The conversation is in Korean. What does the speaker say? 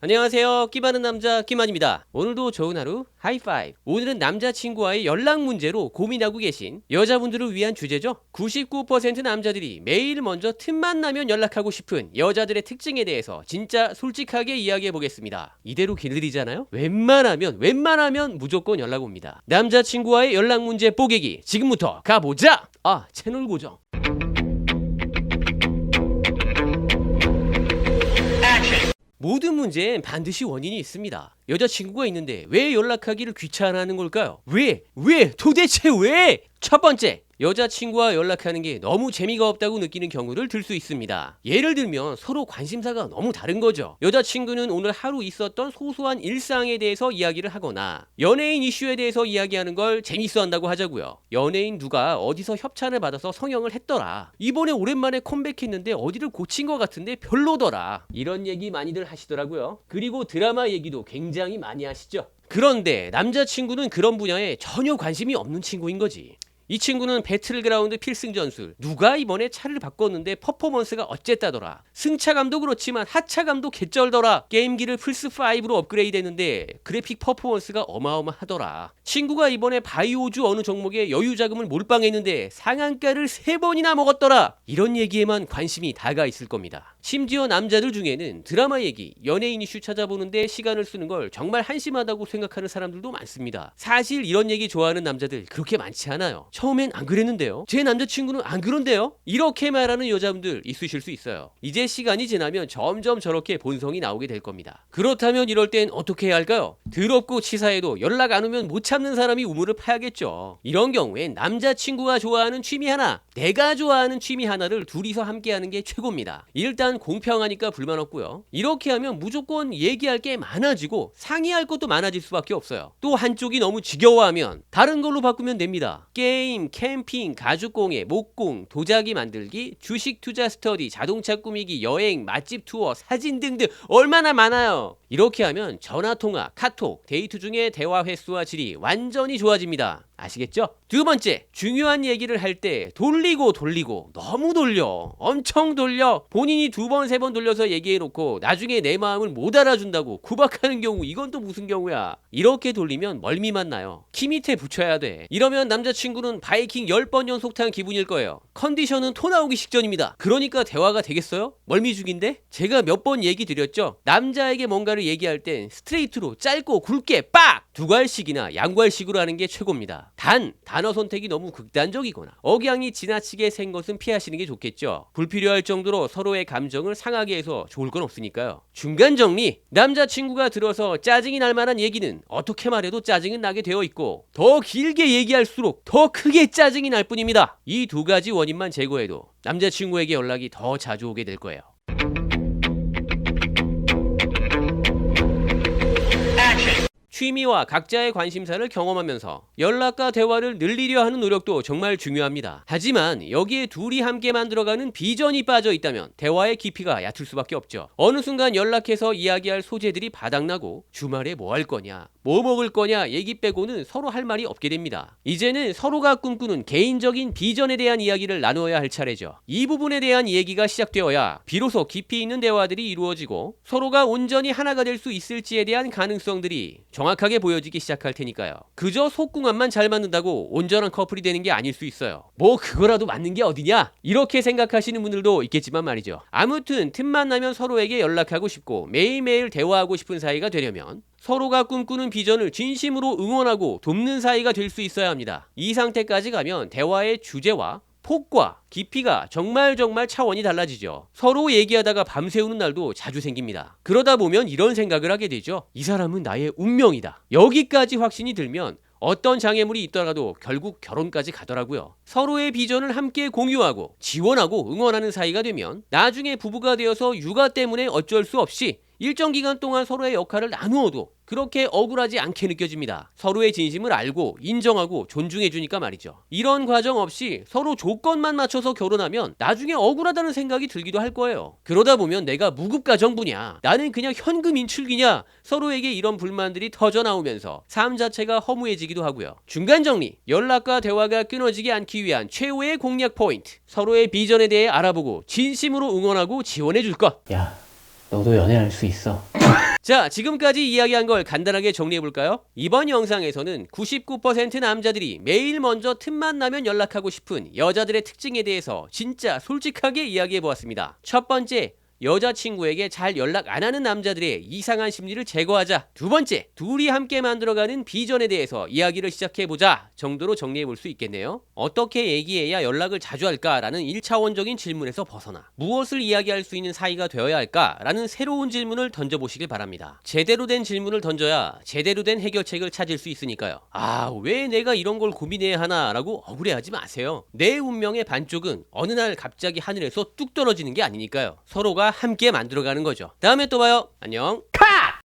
안녕하세요. 끼많은 남자 끼만입니다. 오늘도 좋은 하루 하이파이브. 오늘은 남자친구와의 연락 문제로 고민하고 계신 여자분들을 위한 주제죠. 99% 남자들이 매일 먼저 틈만 나면 연락하고 싶은 여자들의 특징에 대해서 진짜 솔직하게 이야기해 보겠습니다. 이대로 길들이잖아요. 웬만하면 무조건 연락 옵니다. 남자친구와의 연락 문제 뽀개기 지금부터 가보자. 채널 고정. 모든 문제엔 반드시 원인이 있습니다. 여자친구가 있는데 왜 연락하기를 귀찮아하는 걸까요? 왜? 도대체 왜? 첫 번째, 여자친구와 연락하는 게 너무 재미가 없다고 느끼는 경우를 들 수 있습니다. 예를 들면 서로 관심사가 너무 다른 거죠. 여자친구는 오늘 하루 있었던 소소한 일상에 대해서 이야기를 하거나 연예인 이슈에 대해서 이야기하는 걸 재밌어 한다고 하자고요. 연예인 누가 어디서 협찬을 받아서 성형을 했더라. 이번에 오랜만에 컴백했는데 어디를 고친 것 같은데 별로더라. 이런 얘기 많이들 하시더라고요. 그리고 드라마 얘기도 굉장히 많이 하시죠. 그런데 남자친구는 그런 분야에 전혀 관심이 없는 친구인 거지. 이 친구는 배틀그라운드 필승 전술, 누가 이번에 차를 바꿨는데 퍼포먼스가 어쨌다더라. 승차감도 그렇지만 하차감도 개쩔더라. 게임기를 플스5로 업그레이드 했는데 그래픽 퍼포먼스가 어마어마하더라. 친구가 이번에 바이오주 어느 종목에 여유자금을 몰빵했는데 상한가를 3번이나 먹었더라. 이런 얘기에만 관심이 다가 있을 겁니다. 심지어 남자들 중에는 드라마 얘기, 연예인 이슈 찾아보는데 시간을 쓰는 걸 정말 한심하다고 생각하는 사람들도 많습니다. 사실 이런 얘기 좋아하는 남자들 그렇게 많지 않아요. 처음엔 안 그랬는데요. 제 남자친구는 안 그런데요. 이렇게 말하는 여자분들 있으실 수 있어요. 이제 시간이 지나면 점점 저렇게 본성이 나오게 될 겁니다. 그렇다면 이럴 땐 어떻게 해야 할까요? 더럽고 치사해도 연락 안 오면 못 참는 사람이 우물을 파야겠죠. 이런 경우엔 남자친구가 좋아하는 취미 하나, 내가 좋아하는 취미 하나를 둘이서 함께 하는 게 최고입니다. 일단 공평하니까 불만 없고요. 이렇게 하면 무조건 얘기할 게 많아지고 상의할 것도 많아질 수밖에 없어요. 또 한쪽이 너무 지겨워하면 다른 걸로 바꾸면 됩니다. 게임, 캠핑, 가죽공예, 목공, 도자기 만들기, 주식 투자 스터디, 자동차 꾸미기, 여행, 맛집 투어, 사진 등등 얼마나 많아요. 이렇게 하면 전화통화, 카톡, 데이트 중에 대화 횟수와 질이 완전히 좋아집니다. 아시겠죠? 두 번째, 중요한 얘기를 할 때 돌리고 너무 돌려, 엄청 돌려. 본인이 2번 3번 돌려서 얘기해놓고 나중에 내 마음을 못 알아준다고 구박하는 경우, 이건 또 무슨 경우야. 이렇게 돌리면 멀미만 나요. 키 밑에 붙여야 돼. 이러면 남자친구는 바이킹 10번 연속 탄 기분일 거예요. 컨디션은 토 나오기 직전입니다. 그러니까 대화가 되겠어요? 멀미 죽인데? 제가 몇 번 얘기 드렸죠. 남자에게 뭔가를 얘기할 땐 스트레이트로 짧고 굵게 빡! 두괄식이나 양괄식으로 하는 게 최고입니다. 단, 단어 선택이 너무 극단적이거나 억양이 지나치게 센 것은 피하시는 게 좋겠죠. 불필요할 정도로 서로의 감정을 상하게 해서 좋을 건 없으니까요. 중간 정리, 남자친구가 들어서 짜증이 날 만한 얘기는 어떻게 말해도 짜증은 나게 되어 있고 더 길게 얘기할수록 더 크게 짜증이 날 뿐입니다. 이 두 가지 원인만 제거해도 남자친구에게 연락이 더 자주 오게 될 거예요. 취미와 각자의 관심사를 경험하면서 연락과 대화를 늘리려 하는 노력도 정말 중요합니다. 하지만 여기에 둘이 함께 만들어가는 비전이 빠져 있다면 대화의 깊이가 얕을 수밖에 없죠. 어느 순간 연락해서 이야기할 소재들이 바닥나고 주말에 뭐 할 거냐, 뭐 먹을 거냐 얘기 빼고는 서로 할 말이 없게 됩니다. 이제는 서로가 꿈꾸는 개인적인 비전에 대한 이야기를 나누어야 할 차례죠. 이 부분에 대한 얘기가 시작되어야 비로소 깊이 있는 대화들이 이루어지고 서로가 온전히 하나가 될 수 있을지에 대한 가능성들이 정확하게 보여지기 시작할 테니까요. 그저 속궁합만 잘 맞는다고 온전한 커플이 되는 게 아닐 수 있어요. 뭐 그거라도 맞는 게 어디냐? 이렇게 생각하시는 분들도 있겠지만 말이죠. 아무튼 틈만 나면 서로에게 연락하고 싶고 매일매일 대화하고 싶은 사이가 되려면 서로가 꿈꾸는 비전을 진심으로 응원하고 돕는 사이가 될 수 있어야 합니다. 이 상태까지 가면 대화의 주제와 폭과 깊이가 정말 차원이 달라지죠. 서로 얘기하다가 밤새우는 날도 자주 생깁니다. 그러다 보면 이런 생각을 하게 되죠. 이 사람은 나의 운명이다. 여기까지 확신이 들면 어떤 장애물이 있더라도 결국 결혼까지 가더라고요. 서로의 비전을 함께 공유하고 지원하고 응원하는 사이가 되면 나중에 부부가 되어서 육아 때문에 어쩔 수 없이 일정 기간 동안 서로의 역할을 나누어도 그렇게 억울하지 않게 느껴집니다. 서로의 진심을 알고 인정하고 존중해주니까 말이죠. 이런 과정 없이 서로 조건만 맞춰서 결혼하면 나중에 억울하다는 생각이 들기도 할 거예요. 그러다 보면 내가 무급가정부냐, 나는 그냥 현금 인출기냐, 서로에게 이런 불만들이 터져 나오면서 삶 자체가 허무해지기도 하고요. 중간 정리, 연락과 대화가 끊어지지 않기 위한 최후의 공략 포인트, 서로의 비전에 대해 알아보고 진심으로 응원하고 지원해줄 것. 야, 너도 연애할 수 있어. 자, 지금까지 이야기한 걸 간단하게 정리해볼까요? 이번 영상에서는 99% 남자들이 매일 먼저 틈만 나면 연락하고 싶은 여자들의 특징에 대해서 진짜 솔직하게 이야기해보았습니다. 첫 번째, 여자친구에게 잘 연락 안 하는 남자들의 이상한 심리를 제거하자. 두 번째, 둘이 함께 만들어가는 비전에 대해서 이야기를 시작해보자 정도로 정리해볼 수 있겠네요. 어떻게 얘기해야 연락을 자주 할까라는 1차원적인 질문에서 벗어나 무엇을 이야기할 수 있는 사이가 되어야 할까라는 새로운 질문을 던져보시길 바랍니다. 제대로 된 질문을 던져야 제대로 된 해결책을 찾을 수 있으니까요. 왜 내가 이런 걸 고민해야 하나 라고 억울해하지 마세요. 내 운명의 반쪽은 어느 날 갑자기 하늘에서 뚝 떨어지는 게 아니니까요. 서로가 함께 만들어가는 거죠. 다음에 또 봐요. 안녕. 컷!